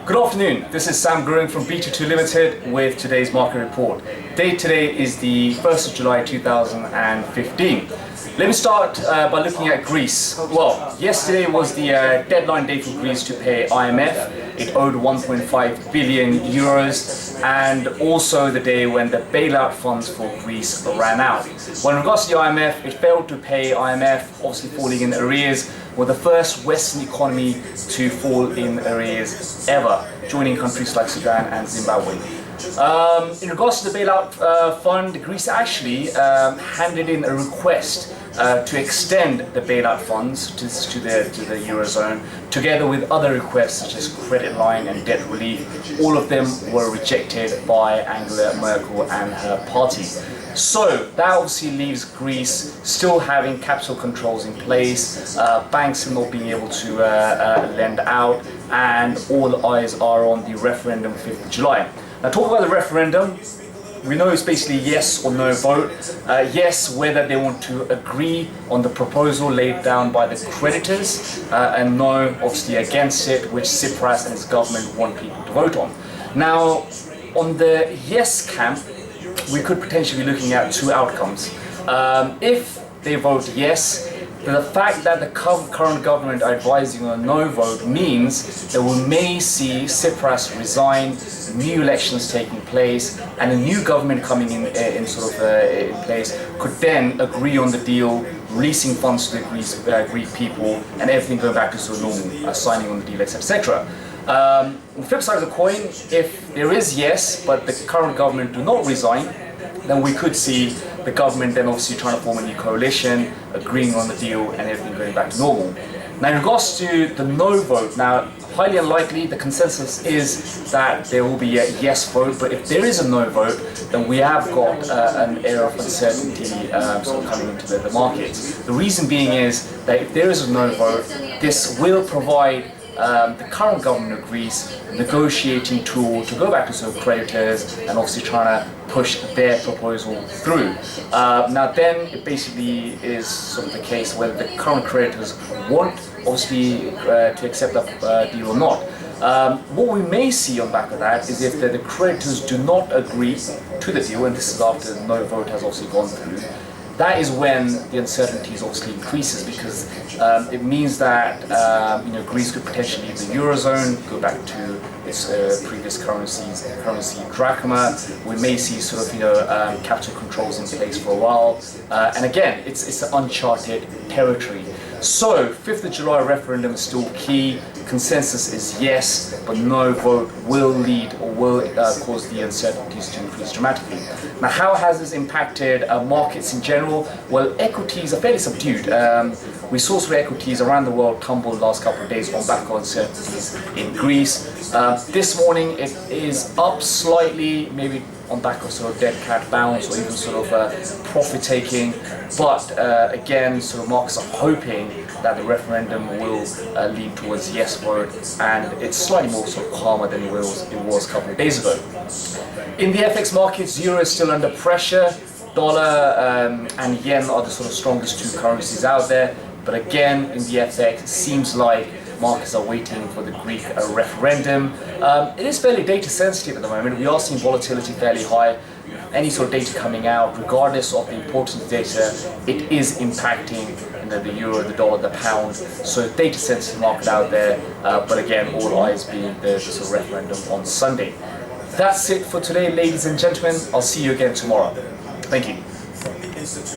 Good afternoon, this is Sam Gurung from B22 Limited with today's market report. Date today is the 1st of July 2015. Let me start by looking at Greece. Well, yesterday was the deadline day for Greece to pay IMF. It owed 1.5 billion euros, and also the day when the bailout funds for Greece ran out. Well, in regards to the IMF, it failed to pay IMF, obviously falling in arrears, were the first Western economy to fall in arrears ever, joining countries like Sudan and Zimbabwe. In regards to the bailout fund, Greece actually handed in a request to extend the bailout funds to the Eurozone, together with other requests such as credit line and debt relief. All of them were rejected by Angela Merkel and her party. So that obviously leaves Greece still having capital controls in place, banks not being able to lend out, and all eyes are on the referendum 5th of July. Now, talk about the referendum. We know it's basically yes or no vote. Yes, whether they want to agree on the proposal laid down by the creditors, and no, obviously against it, which Tsipras and his government want people to vote on. Now, on the yes camp, we could potentially be looking at two outcomes. If they vote yes, the fact that the current government are advising on a no vote means that we may see Tsipras resign, new elections taking place, and a new government coming in place could then agree on the deal, releasing funds to the Greek people, and everything going back to sort of normal, signing on the deal, etc. On the flip side of the coin, if there is yes, but the current government do not resign, then we could see the government then obviously trying to form a new coalition, agreeing on the deal, and everything going back to normal. Now, in regards to the no vote, now, highly unlikely, the consensus is that there will be a yes vote, but if there is a no vote, then we have got an air of uncertainty sort of coming into the markets. The reason being is that if there is a no vote, this will provide the current government of Greece negotiating tool to go back to sort of creditors and obviously trying to push their proposal through. Now then, it basically is sort of the case whether the current creditors want obviously to accept that deal or not. What we may see on the back of that is if the creditors do not agree to the deal, and this is after the no vote has obviously gone through, that is when the uncertainty obviously increases, because it means that Greece could potentially leave the Eurozone, go back to its previous currency drachma. We may see sort of capital controls in place for a while, and again, it's uncharted territory. So 5th of July referendum is still key. Consensus is yes, but no vote will lead or will cause the uncertainties to increase dramatically. Now, how has this impacted markets in general? Well, equities are fairly subdued. We saw sort of equities around the world tumble the last couple of days on back of uncertainties in Greece. This morning it is up slightly, maybe on back of sort of dead cat bounce or even sort of profit taking, but again, sort of markets are hoping that the referendum will lean towards yes vote, and it's slightly more sort of calmer than it was a couple of days ago. In the FX markets, euro is still under pressure. Dollar and yen are the sort of strongest two currencies out there, but again, in the FX, it seems like markets are waiting for the Greek referendum. It is fairly data sensitive at the moment. We are seeing volatility fairly high. Any sort of data coming out, regardless of the importance of data, it is impacting the euro, the dollar, the pound. So data sensitive market out there, but again, all eyes being the sort of referendum on Sunday. That's it for today, ladies and gentlemen. I'll see you again tomorrow. Thank you.